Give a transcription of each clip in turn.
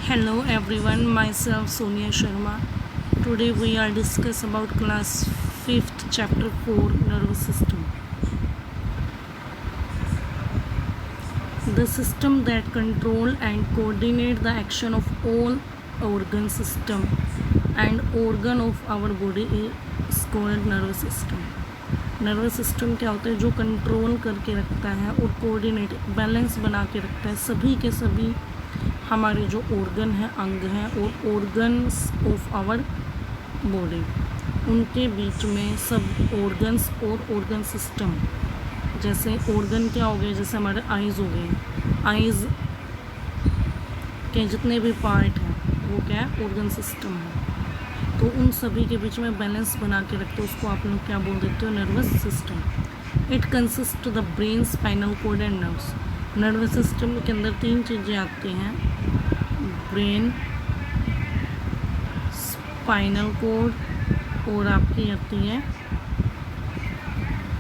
Hello everyone, myself Sonia Sharma. Today we are discuss about class 5th chapter 4 nervous system. The system that control and coordinate the action of all organ system and organ of our body is called nervous system. Nervous system क्या होता है? जो control करके रखता है और coordinate balance बना के रखता है सभी के सभी हमारे जो ऑर्गन हैं, अंग हैं और ऑर्गन्स ऑफ आवर बॉडी, उनके बीच में सब ऑर्गन्स और ऑर्गन सिस्टम। जैसे ऑर्गन क्या हो गए, जैसे हमारे आइज़ हो गए, आइज़ के जितने भी पार्ट हैं वो क्या है? ऑर्गन सिस्टम है। तो उन सभी के बीच में बैलेंस बना के रखते हो, उसको आप लोग क्या बोल देते हो? Nervous system. It consist the brain, spinal cord and nerves. Nervous system के अंदर 3 चीज़ें आती हैं, ब्रेन, स्पाइनल कोड और आपकी आती है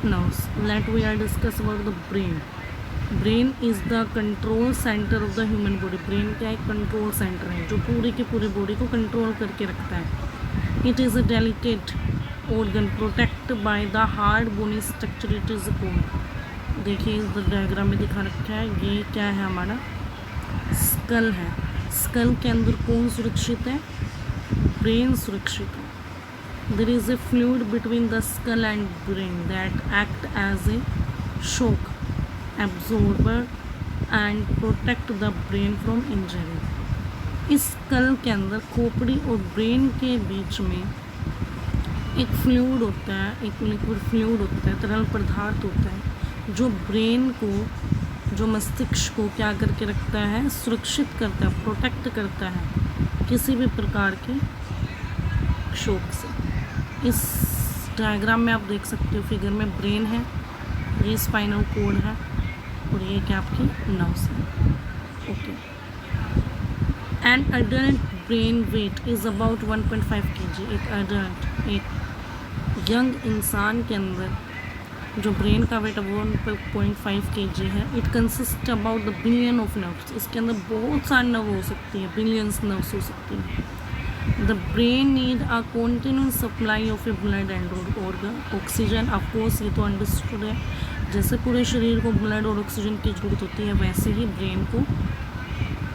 nerves. Let we are discuss about the brain. Brain is the control centre of the human body. Brain क्या एक कंट्रोल सेंटर है जो पूरी की पूरी बॉडी को कंट्रोल करके रखता है। It is a delicate organ protected by the hard bony structure it is called। देखिए इस डायग्राम में दिखा रखा है, ये क्या है? हमारा स्कल है। स्कल के अंदर कौन सुरक्षित है? ब्रेन सुरक्षित है। There is a fluid between the skull and brain that act as a shock absorber and protect the brain from injury. इस स्कल के अंदर खोपड़ी और ब्रेन के बीच में एक फ्लूइड होता है, एक लिक्विड फ्लूइड होता है, तरल पदार्थ होता है जो ब्रेन को, जो मस्तिष्क को क्या करके रखता है? सुरक्षित करता है, प्रोटेक्ट करता है किसी भी प्रकार के शॉक से। इस डायग्राम में आप देख सकते हो, फिगर में ब्रेन है, ये स्पाइनल कोड है और ये क्या आपकी नर्व्स है। Okay. An adult brain weight is about 1.5 kg। एक अडल्ट, एक यंग इंसान के अंदर जो ब्रेन का वेट 1.5 kg है। It consist about the billion of nerves. इसके अंदर बहुत सारे नर्व हो सकती है, बिलियंस नर्व्स हो सकती हैं। The brain need a continuous supply of A blood and organ oxygen. Of course ये तो अंडरस्टूड है, जैसे पूरे शरीर को ब्लड और ऑक्सीजन की ज़रूरत होती है वैसे ही ब्रेन को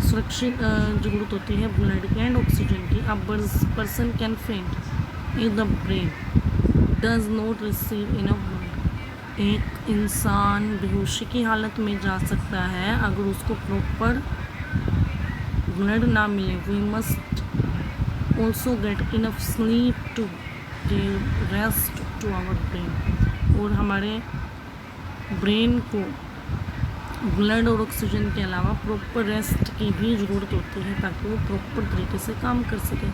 सुरक्षित ज़रूरत होती है ब्लड की एंड ऑक्सीजन की। अ पर्सन कैन फेंट if the brain does not receive enough blood. एक इंसान बेहोशी की हालत में जा सकता है अगर उसको प्रॉपर ब्लड ना मिले। We must also get enough sleep to give rest to our brain. और हमारे ब्रेन को ब्लड और ऑक्सीजन के अलावा प्रॉपर रेस्ट की भी ज़रूरत होती है ताकि वो प्रॉपर तरीके से काम कर सके।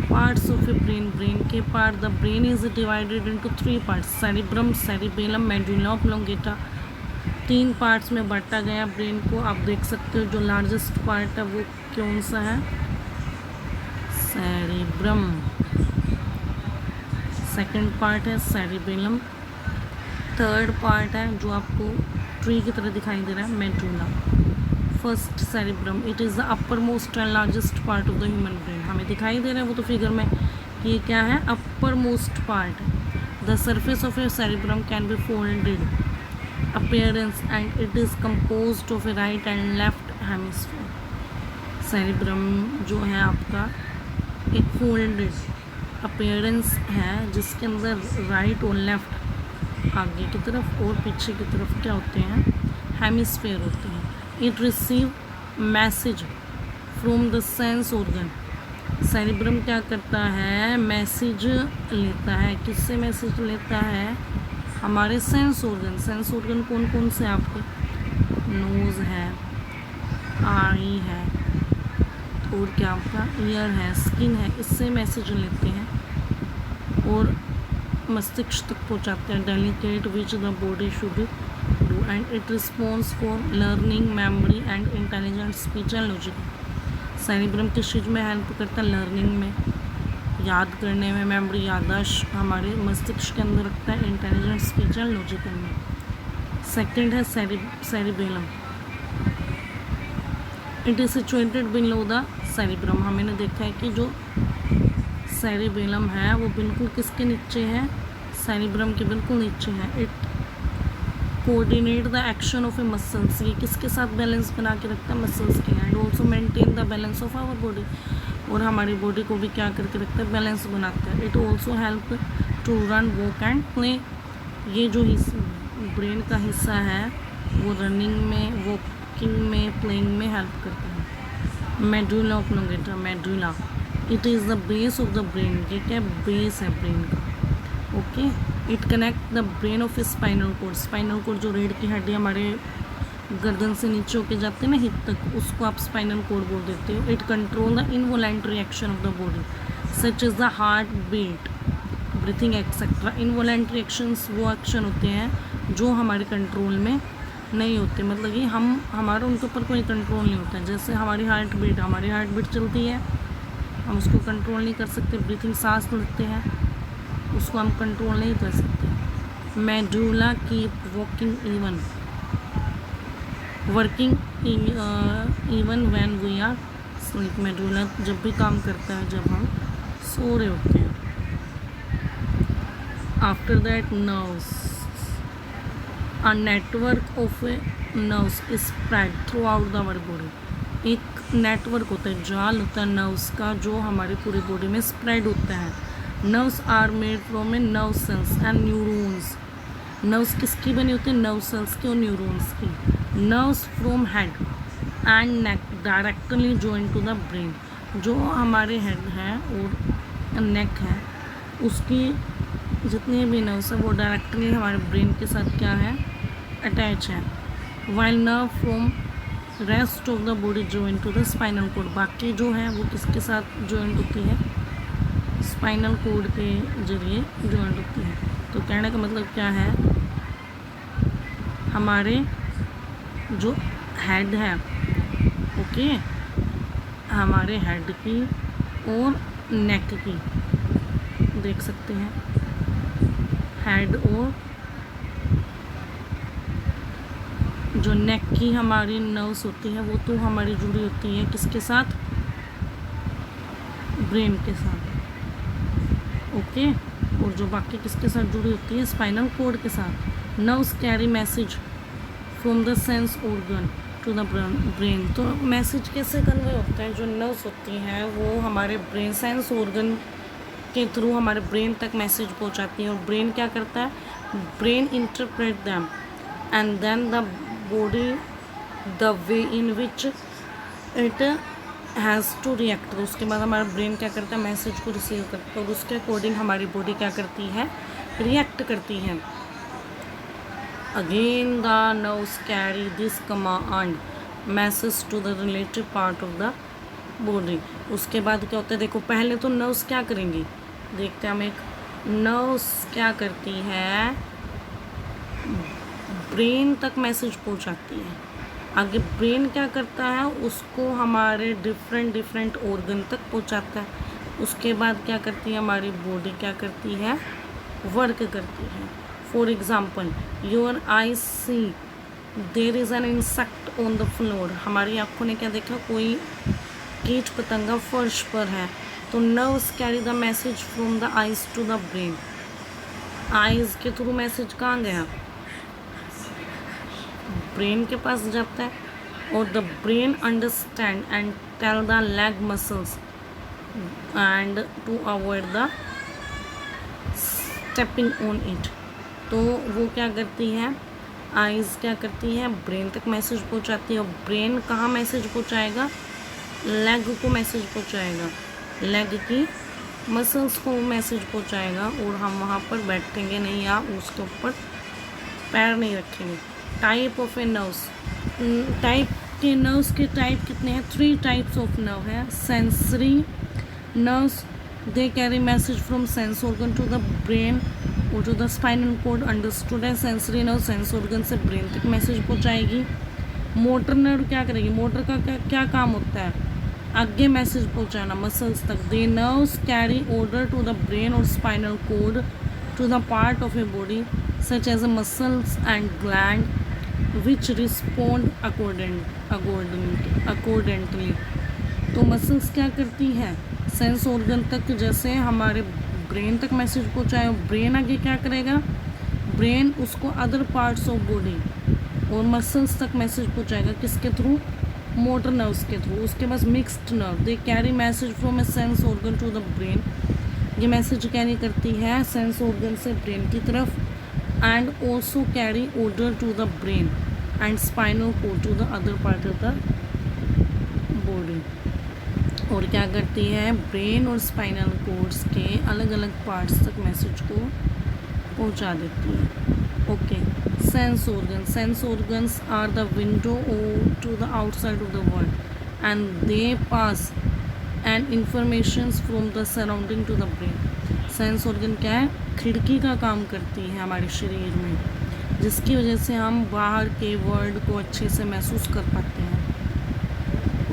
Parts of a brain, brain के part. The brain is divided into 3 parts, cerebrum, cerebellum, medulla oblongata. 3 parts में बांटा गया ब्रेन को। आप देख सकते हो जो लार्जेस्ट पार्ट है वो कौन सा है? सेरिब्रम। सेकंड पार्ट है सेरिबेलम। थर्ड पार्ट है जो आपको ट्री की तरह दिखाई दे रहा है, medulla. First cerebrum, it is the upper most and largest part of the human brain. हमें दिखाई दे रहा है वो तो फिगर में, ये क्या है? Upper most part. The surface of A cerebrum can be folded appearance and it is composed of A right and left hemisphere. Cerebrum जो है आपका एक फोल्डेड अपीयरेंस है जिसके अंदर राइट और लेफ्ट, आगे की तरफ और पीछे की तरफ क्या होते हैं? हेमिस्फीयर होते हैं। It receive message from the sense organ. Cerebrum क्या करता है? मैसेज लेता है। किससे मैसेज लेता है? हमारे सेंस ऑर्गन। सेंस ऑर्गन कौन कौन से आपके? नोज़ है, आई है और क्या आपका ईयर है, स्किन है। इससे मैसेज लेते हैं और मस्तिष्क तक पहुँचाते हैं। Delicate which the body should do and it response for learning, memory and intelligent, speech and logic. Cerebrum किस चीज़ में हेल्प करता है? लर्निंग में, याद करने में, मेमोरी, याददाश्त हमारे मस्तिष्क के अंदर रखता है। इंटेलिजेंट, स्पीच एंड लॉजिकल में। सेकंड है cerebellum. It is situated below the cerebrum. हमने देखा है कि जो सेरिबेलम है वो बिल्कुल किसके नीचे है, सेरिब्रम के बिल्कुल नीचे है। It coordinate the action of A muscles, ये किसके साथ बैलेंस बना के रखता है, मसल्स के। And also maintain the balance of our body, और हमारी बॉडी को भी क्या करके रखता है, बैलेंस बनाता है। It also help to run, walk and play. ये जो ब्रेन का हिस्सा है वो रनिंग में, वॉकिंग में, प्लेइंग में हेल्प करता है। Medulla oblongata, medulla it is the base of the brain, ये क्या बेस है ब्रेन का। Okay, it connect the brain of spinal cord, spinal cord जो रीढ़ की हड्डी हमारे गर्दन से नीचे होके जाते हैं ना हिप तक, उसको आप स्पाइनल कोड बोल देते हो। It control the involuntary action of the body such is the heart beat, breathing etcetera. Involuntary actions वो एक्शन होते हैं जो हमारे कंट्रोल में नहीं होते, मतलब कि हमारा उनके ऊपर कोई कंट्रोल नहीं होता है। जैसे हमारी हार्ट बीट चलती है, हम उसको कंट्रोल नहीं कर सकते। ब्रीथिंग, सांस लेते हैं, उसको हम कंट्रोल नहीं कर सकते। Medulla keep working even when we are sleep. Medulla जब भी काम करता है जब हम सो रहे होते हैं। After that nerves, a network of nerves is spread throughout our body. एक नेटवर्क होता है, जाल होता है नर्व्स का, जो हमारी पूरी बॉडी में स्प्रेड होता है। Nerves are made from a nerve cells and neurons. Nerves किसकी बनी होती है, नर्व सेल्स की और न्यूरॉन्स की। Nerves from head and neck directly join to the brain. जो हमारे हेड है और नेक है, उसकी जितने भी नर्व्स हैं वो डायरेक्टली हमारे ब्रेन के साथ क्या है, अटैच है। While nerve from rest of the body join to the spinal cord, बाकी जो है वो किसके साथ जॉइंट होती है, स्पाइनल कोड के जरिए जॉइंट होती है। तो कहने का मतलब क्या है, हमारे जो हेड है, ओके, हमारे हेड की और नेक की, देख सकते हैं हेड और जो नेक की हमारी नर्व्स होती है वो तो हमारी जुड़ी होती है किसके साथ, ब्रेन के साथ। ओके, और जो बाकी किसके साथ जुड़ी होती है, स्पाइनल कोड के साथ। Nerves carry message from the sense organ to the brain. तो मैसेज कैसे कन्वे होता है, जो नर्व्स होती हैं वो हमारे ब्रेन सेंस ऑर्गन के थ्रू हमारे ब्रेन तक मैसेज पहुंचाती है। और ब्रेन क्या करता है, brain interpret them and then the body the way in which it has to react. उसके बाद हमारा ब्रेन क्या करता है, मैसेज को रिसीव करता है और उसके अकॉर्डिंग हमारी बॉडी क्या करती है, रिएक्ट करती है। Again the nerves carry this command message to the relative part of the body. उसके बाद क्या होता है, देखो पहले तो नर्व्स क्या करेंगी, देखते हैं हम। एक नर्व्स क्या करती है, ब्रेन तक मैसेज पहुंचाती है। आगे ब्रेन क्या करता है, उसको हमारे डिफरेंट ऑर्गन तक पहुंचाता है। उसके बाद क्या करती है हमारी बॉडी, क्या करती है, वर्क करती है। For example, your eye see there is an insect on the floor. हमारी आँखों ने क्या देखा, कोई कीट पतंगा फर्श पर है। तो nerves carry the message from the eyes to the brain. Eyes के थ्रू मैसेज कहाँ गया, ब्रेन के पास जाता है। और the brain understand and tell the leg muscles and to avoid the stepping on it. तो वो क्या करती है, आइज़ क्या करती है, ब्रेन तक मैसेज पहुंचाती है। और ब्रेन कहाँ मैसेज पहुंचाएगा, लेग को मैसेज पहुंचाएगा, लेग की मसल्स को मैसेज पहुंचाएगा। और हम वहाँ पर बैठेंगे नहीं या उसके ऊपर पैर नहीं रखेंगे। Type of a nerves, type के नर्व्स के टाइप कितने हैं, 3 टाइप्स ऑफ नर्व है। Sensory nerves, they carry message from sense organ to the brain और to the spinal cord. Understood है, सेंसरी नर्व सेंस ऑर्गन से ब्रेन तक message पहुंचाएगी। मोटर नर्व क्या करेगी, मोटर का क्या काम होता है, आगे मैसेज पहुंचाना मसल्स तक। They nerves carry order to the brain और spinal cord to the part of a body such as muscles and gland which respond accordingly. तो मसल्स क्या करती है, सेंस ऑर्गन तक, जैसे हमारे ब्रेन तक मैसेज पहुँचाए, ब्रेन आगे क्या करेगा, ब्रेन उसको अदर पार्ट्स ऑफ बॉडी और मसल्स तक मैसेज पहुँचाएगा, किसके थ्रू, मोटर नर्व्स के थ्रू। उसके पास mixed nerve, they carry message from a sense organ to the brain, ये मैसेज कैरी करती है सेंस ऑर्गन से ब्रेन की तरफ, and also carry order to the brain and spinal cord to the other part of the body. और क्या करती है, ब्रेन और स्पाइनल कोड्स के अलग अलग पार्ट्स तक मैसेज को पहुंचा देती है। Okay, sense organ, sense organs are the window to the outside of the world and they pass and informations from the surrounding to the brain. Sense organ क्या है, खिड़की का काम करती है हमारे शरीर में, जिसकी वजह से हम बाहर के वर्ल्ड को अच्छे से महसूस कर पाते हैं,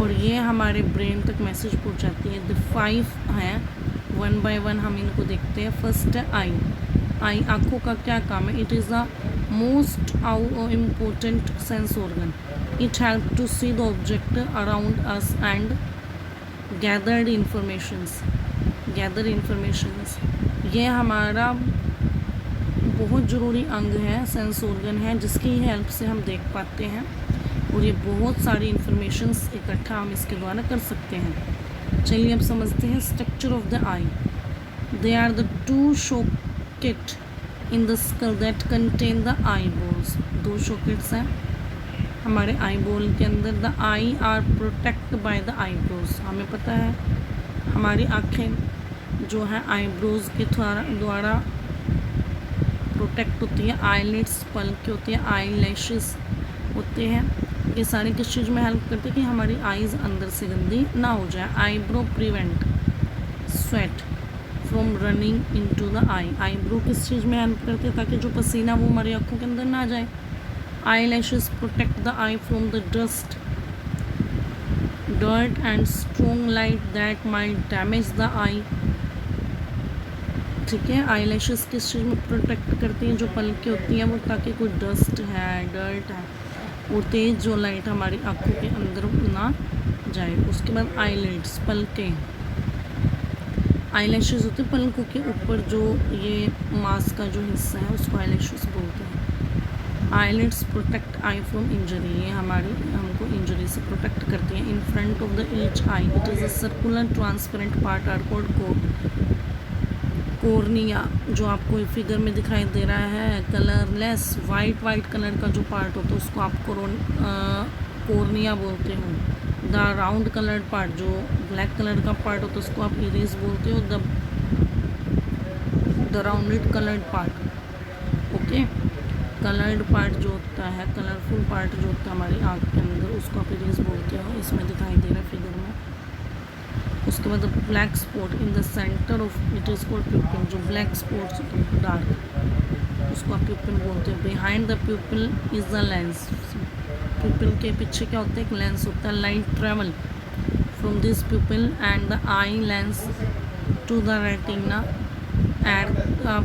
और ये हमारे ब्रेन तक मैसेज पहुंचाती है। द 5 हैं, 1 बाय 1 हम इनको देखते हैं। फर्स्ट है आई। आई आँखों का क्या काम है, it is the most important sense organ, it help to see the object around us and gather informations. ये हमारा बहुत ज़रूरी अंग है, सेंस ऑर्गन है, जिसकी हेल्प से हम देख पाते हैं, और ये बहुत सारी इंफॉर्मेशंस इकट्ठा हम इसके द्वारा कर सकते हैं। चलिए अब समझते हैं structure of the eye. They are the 2 socket in the skull that contain the eye balls. 2 sockets हैं हमारे आई बॉल के अंदर। The eye are protect by the eyebrows. हमें पता है हमारी आँखें जो है आईब्रोज के द्वारा प्रोटेक्ट होती है। आईलिड्स पलकें होती है, आई लैशेस होते हैं, ये सारे किस चीज़ में हेल्प करते हैं कि हमारी आईज़ अंदर से गंदी ना हो जाए। Eyebrow prevent sweat from running into the I. Eyebrow किस चीज़ में हेल्प करते हैं, ताकि जो पसीना वो हमारी आँखों के अंदर ना जाए। Eyelashes protect the eye from the dirt and strong light that might damage the eye. ठीक है, आई लैशेस किस चीज़ में प्रोटेक्ट करती हैं, जो पलकें होती हैं वो, ताकि कोई डस्ट है, डर्ट है, और तेज़ जो लाइट हमारी आँखों के अंदर ना जाए। उसके बाद आईलिड्स पलकें, आईलैशेस होते हैं पलकों के ऊपर, जो ये मास्क का जो हिस्सा है उसको आईलैशेस बोलते हैं। Eyelids protect eye from injury, ये हमको इंजरी से प्रोटेक्ट करती हैं। In front of the each eye it is a circular transparent part are called cornea, जो आपको फिगर में दिखाई दे रहा है, कलरलेस वाइट कलर का जो पार्ट होता है उसको आप कॉर्निया बोलते हो। द राउंड कलर्ड पार्ट, जो ब्लैक कलर का पार्ट होता है उसको आप इरिस बोलते हो। The rounded coloured part, okay, coloured part जो होता है, कलरफुल पार्ट जो होता है हमारी आँख के अंदर, उसको आप इरिस बोलते हो। इसमें दिखाई दे रहा है फिगर में। उसके बाद black spot in the centre of it is called प्यूपिल, जो ब्लैक स्पॉट्स होते हैं डार्क, उसको आप प्यूपिल बोलते हैं। Behind the pupil is the lens, pupil के पीछे क्या होता है, एक लेंस होता है। Light travel from this pupil and the eye lens to the retina at the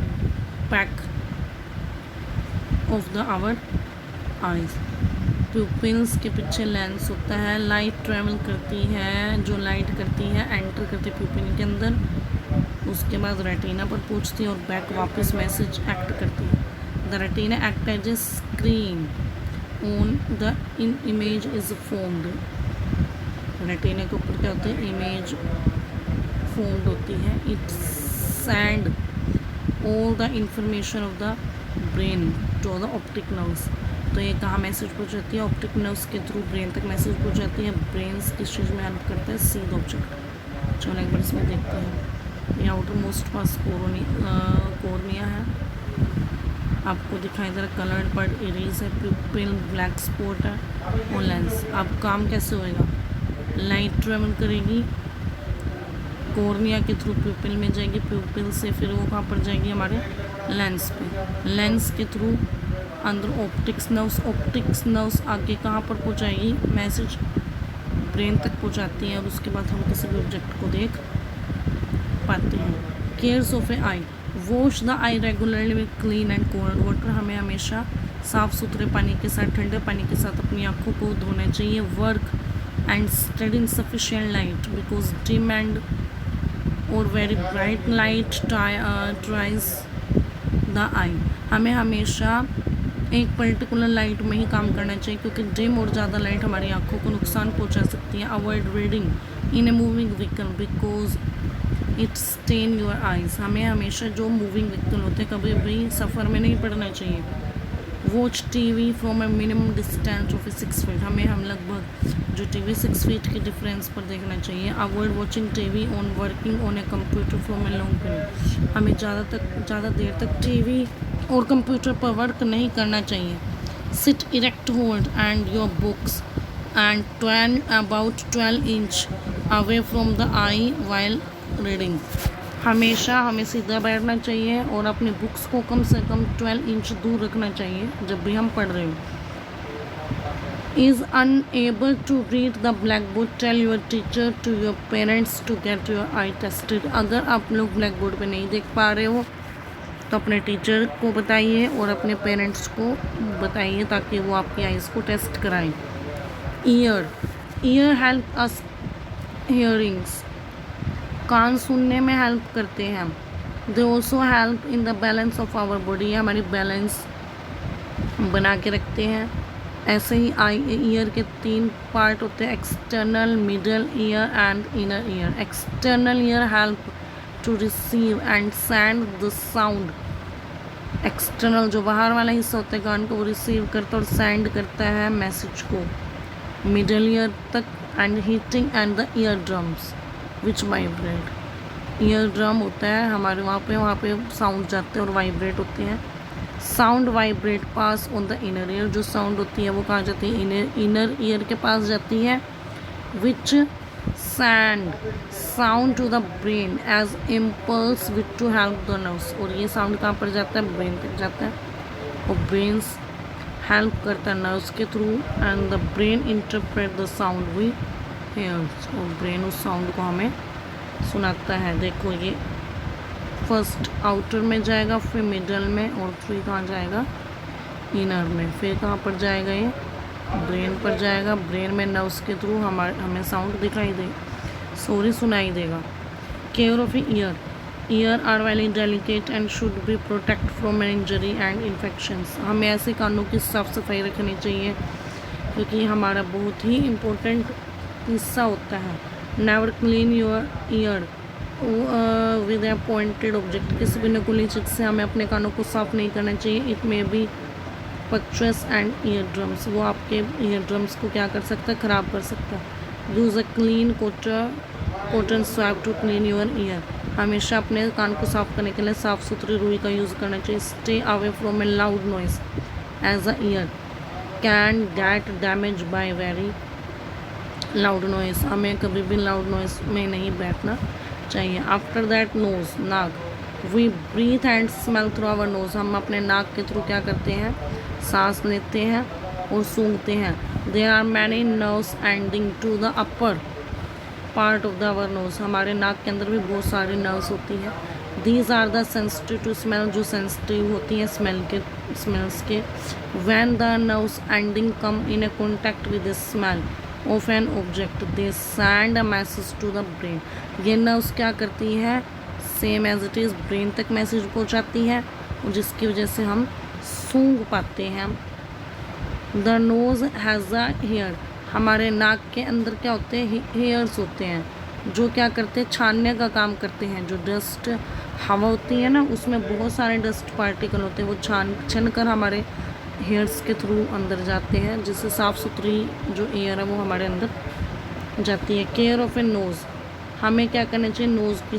back of the our eyes. Pupils के पीछे लेंस होता है, लाइट ट्रेवल करती है, जो लाइट करती है एंटर करती है प्यूपिल के अंदर, उसके बाद रेटिना पर पहुंचती है और बैक वापस मैसेज एक्ट करती है। The retina act as a screen on the image is formed. Retina के ऊपर क्या होता है, इमेज फॉर्म्ड होती है। It send all the information of the brain to the optic nerves. तो ये कहाँ मैसेज पहुँचाती है, ऑप्टिक नर्व्स के थ्रू ब्रेन तक मैसेज पहुँचाती है। ब्रेन किस चीज़ में हेल्प करता है, सी द ऑब्जेक्ट। चलो एक बार इसमें देखते हैं। ये आउटर मोस्ट पास कॉर्निया है, आपको दिखाई दे रहा कलर्ड पार्ट इरेज है, प्यूपिल ब्लैक स्पॉट है और लेंस। अब काम कैसे होएगा, लाइट ट्रेवल करेगी कॉर्निया के थ्रू प्यूपिल में जाएगी, प्यूपिल से फिर वो कहाँ पर जाएगी, हमारे लेंस पे, लेंस के थ्रू अंदर ऑप्टिक्स नर्व्स आगे कहाँ पर पहुँचाएगी, मैसेज ब्रेन तक पहुँचाती है, और उसके बाद हम किसी भी ऑब्जेक्ट को देख पाते हैं। Cares of A I, wash the I regularly with clean and cold water. हमें हमेशा साफ़ सुथरे पानी के साथ, ठंडे पानी के साथ अपनी आँखों को धोना चाहिए। Work and study in sufficient light, because dim and or very bright light tries the eye. हमें हमेशा एक पर्टिकुलर लाइट में ही काम करना चाहिए, क्योंकि डिम और ज़्यादा लाइट हमारी आंखों को नुकसान पहुंचा सकती है. Avoid reading in a moving vehicle because it strain your eyes. हमें हमेशा जो मूविंग व्हीकल होते हैं कभी भी सफ़र में नहीं पढ़ना चाहिए. Watch TV from A minimum distance of 6 feet. हम लगभग जो टीवी 6 फीट के डिफरेंस पर देखना चाहिए. Avoid watching TV on working on a computer from a long period. हमें ज़्यादा देर तक टीवी और कंप्यूटर पर वर्क नहीं करना चाहिए. Sit erect, hold and your books and turn about 12 inch away from the eye while reading. हमेशा हमें सीधा बैठना चाहिए और अपनी बुक्स को कम से कम 12 इंच दूर रखना चाहिए जब भी हम पढ़ रहे हो. Is unable to read the blackboard, tell your teacher to your parents to get your eye tested. अगर आप लोग ब्लैक बोर्ड पर नहीं देख पा रहे हो तो अपने टीचर को बताइए और अपने पेरेंट्स को बताइए ताकि वो आपकी आइज़ को टेस्ट कराएं. Ear help us hearings. कान सुनने में हेल्प करते हैं. They also help in the balance of our body. हमारी बैलेंस बना के रखते हैं. ऐसे ही ईयर के 3 पार्ट होते हैं, external, middle ear and inner ear. External ear help to receive and send the sound. External जो बाहर वाला हिस्सा होता है कान को, वो रिसीव करता और सेंड करता है मैसेज को मिडल ईयर तक. And heating and the year drums which vibrate. Ear drum होता है हमारे वहाँ पे साउंड जाते हैं और वाइब्रेट होते हैं. Sound vibrate pass on the inner ear. जो साउंड होती है वो कहाँ जाती है? इनर ईयर के पास जाती है. Which send sound to the brain as impulse which to help the nerves. और ये साउंड कहाँ पर जाता है? ब्रेन तक जाता है और ब्रेन्स हेल्प करता है नर्व्स के through. And the brain interpret the sound we hears. और ब्रेन उस साउंड को हमें सुनाता है. देखो ये फर्स्ट आउटर में जाएगा, फिर मिडल में, और फिर कहाँ जाएगा? इनर में. फिर कहाँ पर जाएगा? ये ब्रेन पर जाएगा. ब्रेन में नर्व्स के थ्रू हमें साउंड सुनाई देगा. Care of ear are very delicate and should be protect from an injury and infections. हमें ऐसे कानों की साफ़ सफाई रखनी चाहिए क्योंकि हमारा बहुत ही इम्पोर्टेंट हिस्सा होता है. Never clean your year with A pointed object. किसी भी नकुली चीज़ से हमें अपने कानों को साफ़ नहीं करना चाहिए. It may be punctures and ear drums. वो आपके ईयर ड्रम्स को क्या कर सकता है? ख़राब कर सकता है. Use a clean cotton swab to clean your ear. हमेशा अपने कान को साफ़ करने के लिए साफ़ सुथरी रुई का यूज़ करना चाहिए. Stay away from a loud noise as a ear can get damage by very loud noise. हमें कभी भी लाउड नॉइस में नहीं बैठना चाहिए. आफ्टर दैट नोज़, नाक. We breathe and smell through our nose. हम अपने नाक के थ्रू क्या करते हैं? सांस लेते हैं और सूंघते हैं. There are many nerves ending to the upper part of the our nose. हमारे नाक के अंदर भी बहुत सारी नर्व्स होती हैं. These are the sensitive to smell. जो सेंसिटिव होती हैं स्मेल्स के. When the nerves ending come in a contact with the smell of an object they send a message to the brain. ये नर्व्स क्या करती है? Same as it is brain तक message पहुंचाती है और जिसकी वजह से हम सूंघ पाते हैं. The nose has a hair. हमारे नाक के अंदर क्या होते हैं? हेयर्स होते हैं जो क्या करते हैं? छानने का काम करते हैं. जो डस्ट हवा होती है ना, उसमें बहुत सारे डस्ट पार्टिकल होते हैं, वो छन कर हमारे हेयर्स के थ्रू अंदर जाते हैं, जिससे साफ़ सुथरी जो एयर है वो हमारे अंदर जाती है. Care of a nose. हमें क्या करना चाहिए? नोज़ की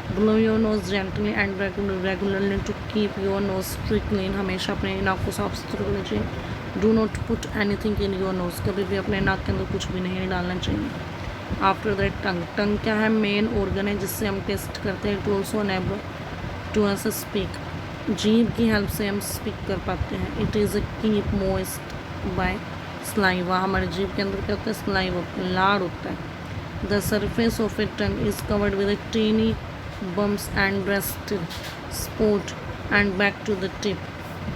blow your nose gently and regularly to keep your nose clean. हमेशा अपने नाक को साफ सुथरा रखना चाहिए. Do not put anything in your nose. कभी भी अपने नाक के अंदर कुछ भी नहीं डालना चाहिए. आफ्टर दैट टंग क्या है? मेन ऑर्गन है जिससे हम टेस्ट करते हैं. To also enable to us speak. जीभ की हेल्प से हम स्पीक कर पाते हैं. It is a keep moist by saliva. हमारे जीभ के अंदर क्या होता है? स्लाइवा, लाड़ होता है. The surface of a tongue is covered with tiny bumps and breasted spot and back to the tip.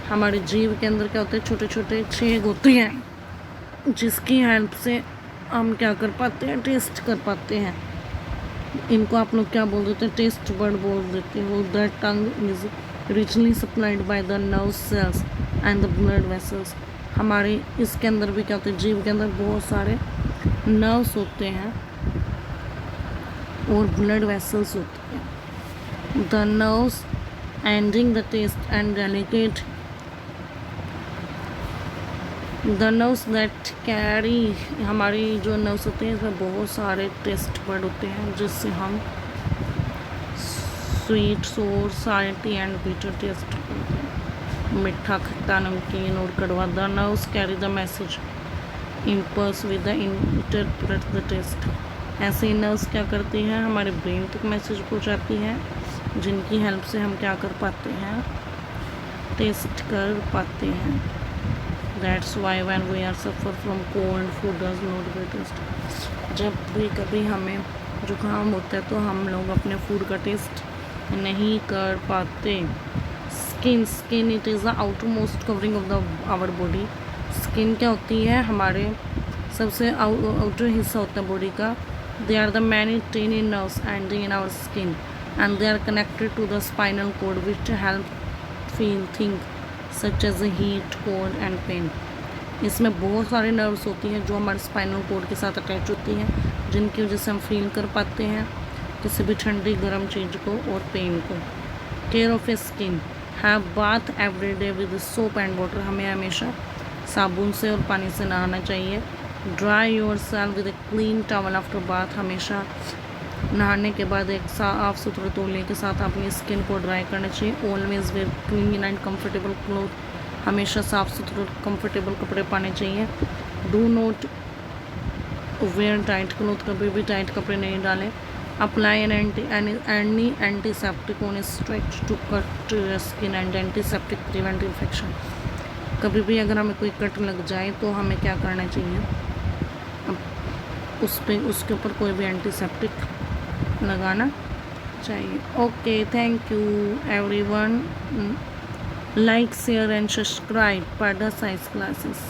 हमारी जीभ के अंदर क्या होते हैं? छोटे छोटे छेद होते हैं जिसकी हेल्प से हम क्या कर पाते हैं, टेस्ट कर पाते हैं। इनको आप लोग क्या बोल देते हैं, टेस्ट बर्ड बोल देते हैं। वो the tongue is richly supplied by the nerve cells and the blood vessels. हमारे इसके अंदर भी क्या होता है, जीभ के अंदर बहुत सारे नर्व्स होते हैं और ब्लड वेसल्स होते हैं। The nerves ending the taste and delicate the nerves that carry, हमारी जो नर्व्स होते हैं इसमें बहुत सारे टेस्ट बर्ड होते हैं जिससे हम स्वीट, सोर, साल्टी एंड बीटर टेस्ट करते हैं, मीठा, खट्टा, नमकीन और कड़वा। The nerves carry the message impulse with the interpret the taste. ऐसे ही नर्व्स क्या करती हैं, हमारे ब्रेन तक मैसेज पहुंचाती हैं, जिनकी हेल्प से हम क्या कर पाते हैं, टेस्ट कर पाते हैं। That's why when we are suffer from cold, food does not get taste। जब भी कभी हमें जुकाम होता है तो हम लोग अपने फूड का टेस्ट नहीं कर पाते। Skin it is the outer most covering of the our body. Skin क्या होती है, हमारे सबसे आउटर हिस्सा होता है बॉडी का। They are the many tiny nerves end in our skin and they are connected to the spinal cord which help feel things such as heat, cold and pain. इसमें बहुत सारे नर्व्स होती हैं जो हमारे स्पाइनल कोड के साथ attach होती हैं, जिनकी वजह से हम फील कर पाते हैं किसी भी ठंडी गर्म चीज़ को और पेन को। Care of A skin, have bath every day with soap and water. हमें हमेशा साबुन से और पानी से नहाना चाहिए। Dry your self with a clean towel after bath. हमेशा नहाने के बाद एक साफ सुथरे तौलिए के साथ अपनी स्किन को ड्राई करना चाहिए। Always wear clean and comfortable cloth. हमेशा साफ सुथरे कंफर्टेबल कपड़े पाने चाहिए। Do not wear tight cloth, कभी भी टाइट कपड़े नहीं डालें। Apply any antiseptic on stretch to cut skin and antiseptic prevent infection. कभी भी अगर हमें कोई कट लग जाए तो हमें क्या करना चाहिए, उसके ऊपर कोई भी एंटीसेप्टिक लगाना चाहिए। Okay, thank you everyone. Like, share and subscribe Pada Science Classes।